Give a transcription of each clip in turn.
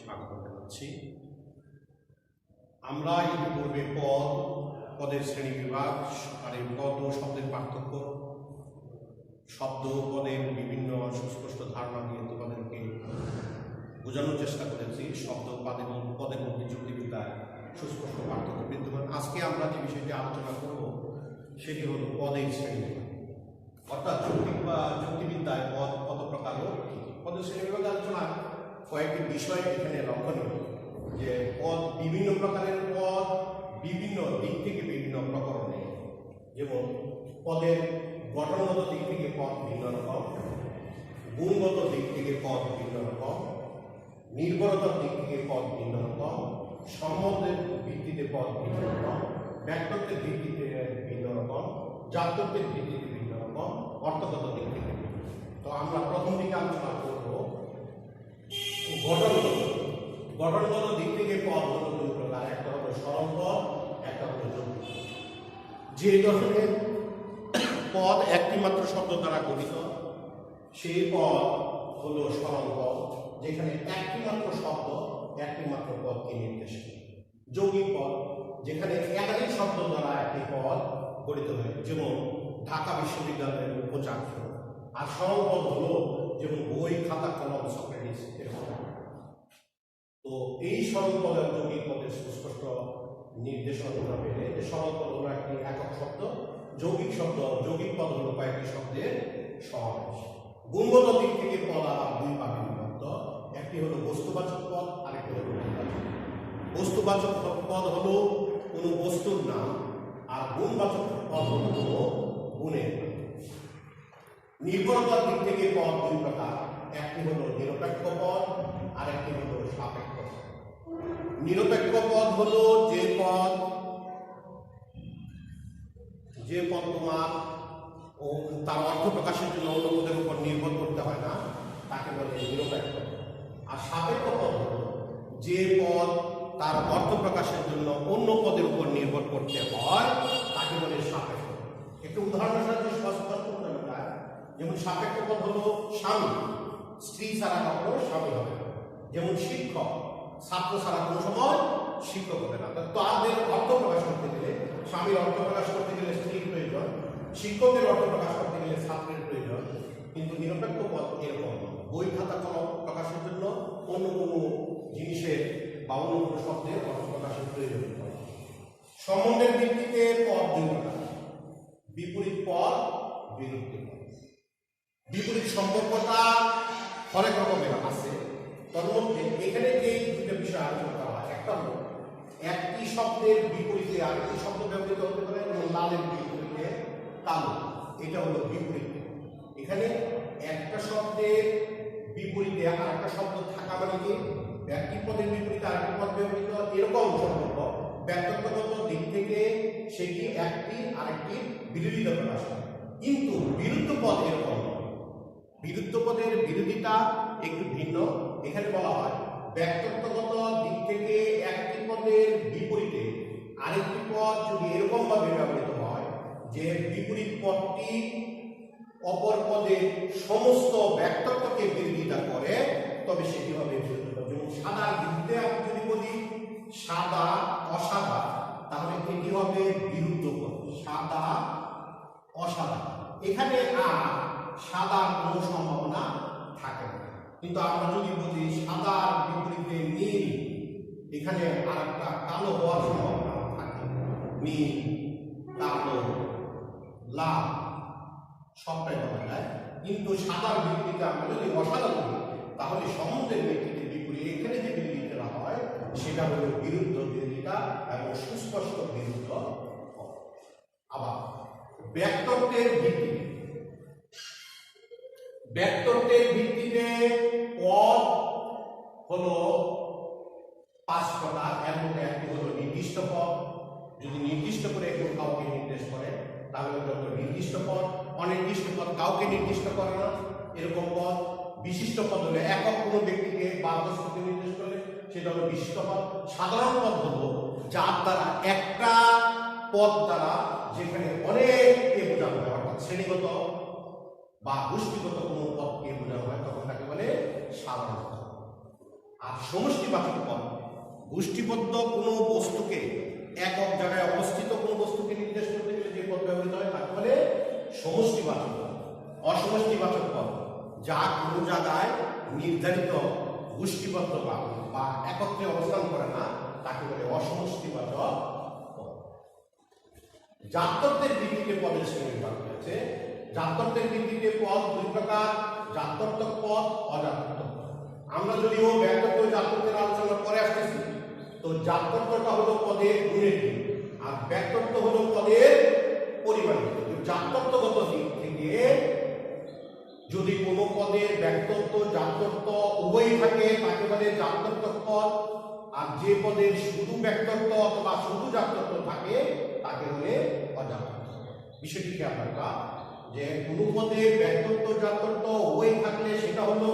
স্বাগত জানাচ্ছি। আমরা ইতিপূর্বে পদের শ্রেণী বিভাগ আর এই পদ ও শব্দের পার্থক্য, শব্দ পদের বিভিন্ন সুস্পষ্ট ধারণা দিয়ে তোমাদেরকে বোঝানোর চেষ্টা করেছি। শব্দ পদের মধ্যে যুক্তিবিদ্যায় সুস্পষ্ট পার্থক্য বিদ্যমান। আজকে আমরা যে বিষয়টি আলোচনা করব সেটি হল পদের শ্রেণী, অর্থাৎ যুক্তিবিদ্যায় পদ কত প্রকার ও পদের শ্রেণী বিভাগ আলোচনা কয়েকটি বিষয় এখানে লক্ষণীয়, যে পদ বিভিন্ন প্রকারের পদ বিভিন্ন দিক থেকে বিভিন্ন প্রকরণে, যেমন পদের গঠনগত দিক থেকে পদ ভিন্ন রকম, গুণগত দিক থেকে পদ ভিন্ন রকম, নির্ভরতার দিক থেকে পদ ভিন্ন রকম, সম্বন্ধের ভিত্তিতে পদ ভিন্ন রকম, ব্যক্তিত্বের ভিত্তিতে ভিন্ন রকম, জাতত্বের ভিত্তিতে ভিন্ন রকম, অর্থগত দিক থেকে। তো আমরা প্রথম দিকে আলোচনা করব গঠনগত দিক থেকে পদ হল দুই প্রকার, একটা হলো সরল পদ, একটা হলো যৌগিক। যে ধরনের পদ একটি মাত্র শব্দ দ্বারা গঠিত সেই পদ হলো সরল পদ, যেখানে একটি মাত্র শব্দ একটি মাত্র পদকে নির্দেশ করে। যৌগিক পদ যেখানে একাধিক শব্দ দ্বারা একটি পদ গঠিত হয়, যেমন ঢাকা বিশ্ববিদ্যালয়ের উপাচার্য। আর সরল পদ হলো যেমন বই, খাতা, কলম, সক্রেটিস। তো এই সরল পদ এবং যৌগিক পদের সুস্পষ্ট নির্দেশনা পেলে যে সরল পদ হলো একটি একক শব্দ, যৌগিক পদ হলো কয়েকটি শব্দের সমাবেশ। গুণগত দিক থেকে পদ আবার দুই ভাগে বিভক্ত, একটি হলো বস্তুবাচক পদ, আরেকটি হলো গুণবাচক। বস্তুবাচক পদ হলো কোনো বস্তুর নাম, আর গুণবাচক পদ হলো কোনো গুণের নাম। নির্ভরতার দিক থেকে পদ দুই প্রকার, একটি হলো নিরপেক্ষ পদ, আর একটি হলো সাপেক্ষ পদ। নিরপেক্ষ পদ হলো যে পদ তোমার ও তার অর্থ প্রকাশের জন্য অন্য পদের উপর নির্ভর করতে হয় না, তাকে বলে নিরপেক্ষ পদ। আর সাপেক্ষ পদ হলো যে পদ তার অর্থ প্রকাশের জন্য অন্য পদের উপর নির্ভর করতে হয়, তাকে বলে সাপেক্ষ। একটু উদাহরণের সাথে স্পষ্ট করতে হবে, যেমন সাপেক্ষ পদ হলো স্বামী, স্ত্রী ছাড়া কখনো স্বামী হবে না। যেমন শিক্ষক, ছাত্র ছাড়া কোনো সময় শিক্ষক হবে না। তাদের অর্থ প্রকাশ করতে গেলে, স্বামীর অর্থ প্রকাশ করতে গেলে স্ত্রীর প্রয়োজন, শিক্ষকের অর্থ প্রকাশ করতে গেলে ছাত্রের প্রয়োজন। কিন্তু নিরপেক্ষ পদ এরকম, বই, খাতা, কলম প্রকাশের জন্য অন্য কোনো জিনিসের বা অন্য কোনো শব্দের অর্থ প্রকাশের প্রয়োজন হয়। সম্বন্ধের ভিত্তিতে পদ দুই প্রকার, বিপরীত পদ, বিরুদ্ধ পদ। বিপরীত সম্পর্কটা অনেক রকমের আছে, তার মধ্যে এখানে যে দুটো বিষয় আলোচনা করা হয়, একটা হলো একটি শব্দের বিপরীতে আরেকটি শব্দ ব্যবহৃত হতে পারে, যেমন লালের বিপরীতে কালো, এটা হলো বিপরীত। এখানে একটা শব্দের বিপরীতে আরেকটা শব্দ থাকা মানে কি একটি পদের বিপরীতে আরেকটি পদ ব্যবহৃত, এরকম সম্পর্ক ব্যক্তিগত দিক থেকে সেটি একটি আরেকটি বিরোধিতা প্রকাশ করে। কিন্তু বিরুদ্ধ পদ এরকম, বিরুদ্ধ পদের বিরোধিতা একটু ভিন্ন। এখানে বলা হয় ব্যক্তিগত দিক থেকে একটি পদের বিপরীতে আরেকটি পদ যদি এরকম ভাবে ব্যবহৃত হয় যে বিপরীত পদটি অপর পদের সমস্ত ব্যক্তিত্বকে বিরোধিতা করে, তবে সেটি হবে বিরুদ্ধ পদ। যেমন সাদার বিরুদ্ধে আমি যদি বলি সাদা, অসাদা, তাহলে এটি হবে বিরুদ্ধ পদ, সাদা, অসাদা। এখানে আর সাদার কোনো সম্ভাবনা থাকে না। কিন্তু আমরা যদি বলি সাদার বিপরীতে নীল, এখানে আর একটা কালো হওয়ার সম্ভাবনা থাকে। নীল, কালো, লাল সবটাই বলা যায়। কিন্তু সাদার বিপরীতে আমরা যদি অসাদা বলি, তাহলে সম্বন্ধের ব্যক্তিতে বিপরীতে এখানে যে বিরোধিতা হয় সেটা হলো বিরোধিতা এবং সুস্পষ্ট বিরুদ্ধ। আবার ব্যক্তিত্বের ভিত্তিতে পদ হলো 5 প্রকার। এর মধ্যে একটি হলো নির্দিষ্ট পদ, যদি নির্দিষ্ট করে কেউ কাউকে নির্দেশ করে তাহলে হলো নির্দিষ্ট পদ। অনির্দিষ্ট পদ কাউকে নির্দিষ্ট করে না, এরকম পদ। বিশিষ্ট পদ হলো একক কোনো ব্যক্তিকে বা বস্তুকে নির্দেশ করে, সেটা হলো বিশিষ্ট পদ। সাধারণ পদ হলো যার দ্বারা একটা পদ দ্বারা যেখানে অনেককে বোঝানো হয়, অর্থাৎ শ্রেণীগত বা গোষ্ঠীগত কোনো পদকে বোঝানো হয়, তখন তাকে বলে সাধারণ পদ। আর সমষ্টিবাচক পদ গোষ্ঠীবদ্ধ কোনো বস্তুকে একক জায়গায় অবস্থিত কোনো বস্তুকে নির্দেশ করতে গেলে যে পদ ব্যবহৃত হয় তাকে বলে সমষ্টিবাচক পদ। অসমষ্টিবাচক পদ যা কোনো জায়গায় নির্ধারিত গোষ্ঠীবদ্ধ বা একত্রে অবস্থান করে না তাকে বলে অসমষ্টিবাচক পদ। জাত্যর্থের ভিত্তিতে পদের শ্রেণীবিভাগ রয়েছে। জাত্যর্থের ভিত্তিতে পদ দুই প্রকার, জাত্যর্থক পদ, অজাত্যর্থক পদ। আমরা যদিও ব্যাত্যর্থ জাত্যর্থের আলোচনা করে আসতেছি, তো জাত্যর্থটা হলো পদের গুণের দিক আর ব্যাত্যর্থ হলো পদের পরিমাণের দিক। জাত্যর্থগত দিক থেকে যদি কোনো পদের ব্যাত্যর্থ জাত্যর্থ উভয়ই থাকে তাকে বলে জাত্যর্থক পদ, আর যে পদের শুধু ব্যাত্যর্থ অথবা শুধু জাত্যর্থ থাকে তাকে বলে অজাত্যর্থ। বিষয়টি খেয়াল রাখা যে কোনো পদের ব্যাত্যর্থ জাত্যর্থ উভয়ই থাকলে সেটা হলো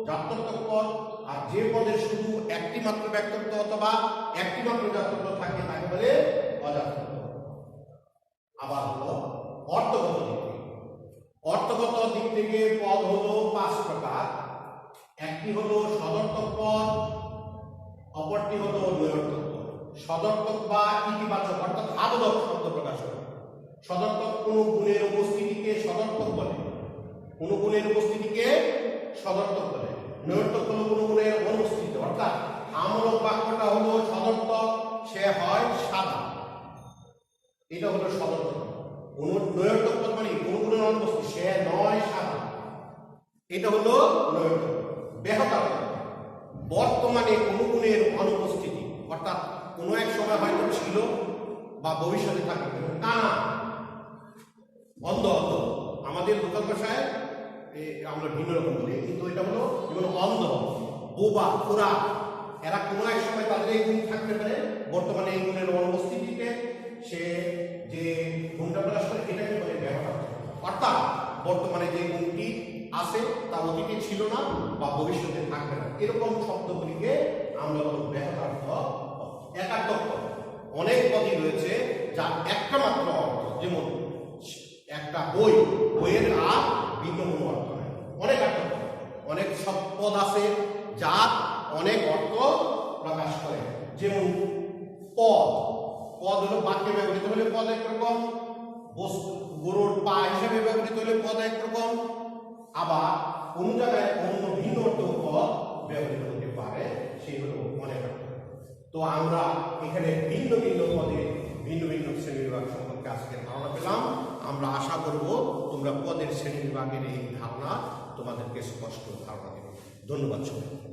জাত্যর্থক পদ, আর যে পদের শুধু একটি মাত্র ব্যাত্যর্থ অথবা একটি মাত্র জাত্যর্থ থাকে তাকে বলে অজাত্যর্থ। আবার হলো অর্থগত দিক থেকে। অর্থগত দিক থেকে পদ হলো 5 প্রকার। একটি হলো সদর্থক পদ, অপরটি হলো নৈর্থক পদ। সদর্থক বা ইতিবাচক অর্থাৎ আবোধক শব্দ প্রকাশ করে। সদর্থক কোন গুণের উপস্থিতিকে সদর্থক বলে, কোন গুণের উপস্থিতিকে সদর্থক বলে। নৈর্থক হলো কোন গুণের অনুপস্থিতি, অর্থাৎ আমূলক বাক্যটা হলো সদর্থক, সে হয় সাদা, এটা হলো সদর্থক। কোন নৈর্থক পদ মানে কোন গুণের অনুপস্থিতি, সে নয় সাদা, এটা হলো নৈর্থক। ব্যাহতার্থক বর্তমানে কোন গুণের অনুপস্থিতি, অর্থাৎ কোনো এক সময় হয়তো ছিল বা ভবিষ্যতে থাকবে তা না। অন্ধ অন্ধ আমাদের লোকাল ভাষায় আমরা ভিন্ন রকম বলি, কিন্তু এটা হলো যেমন অন্ধ, বোবা, খোরা, এরা কোনো এক সময় তাদের এই গুণ থাকতে পারে, বর্তমানে এই গুণের অনুপস্থিতিতে সে যে গুণটা প্রকাশ করে এটাকে বলে ব্যাহতার্থক। অর্থাৎ বর্তমানে যে গুণটি আছে তা অতীতে ছিল না বা ভবিষ্যতে থাকবে না, এরকম শব্দগুলিকে আমরা বলব ব্যাহতার্থক পদ। একার্থক পদ অনেক পদই রয়েছে যার একটা মাত্র অর্থ, যেমন একটা বই, বইয়ের আর ভিন্ন কোনো অর্থ নেই। অনেক অর্থ, অনেক সব পদ আছে যার অনেক অর্থ প্রকাশ করে, যেমন পদ। পদ হলো বাক্যে ব্যবহৃত হলে পদ একরকম, গরুর পা হিসেবে ব্যবহৃত হলে পদ একরকম, আবার কোন জায়গায় অন্য ভিন্ন অর্থ পদ ব্যবহৃত হতে পারে, সেই হলো অনেক অর্থ। তো আমরা এখানে ভিন্ন ভিন্ন পদে ভিন্ন ভিন্ন শ্রেণীবিভাগ সম্পর্কে আজকে ধারণা পেলাম। আমরা আশা করব তোমরা পদের শ্রেণীবিভাগের এই ধারণা তোমাদেরকে স্পষ্ট ধারণা দেবে। ধন্যবাদ সবাই।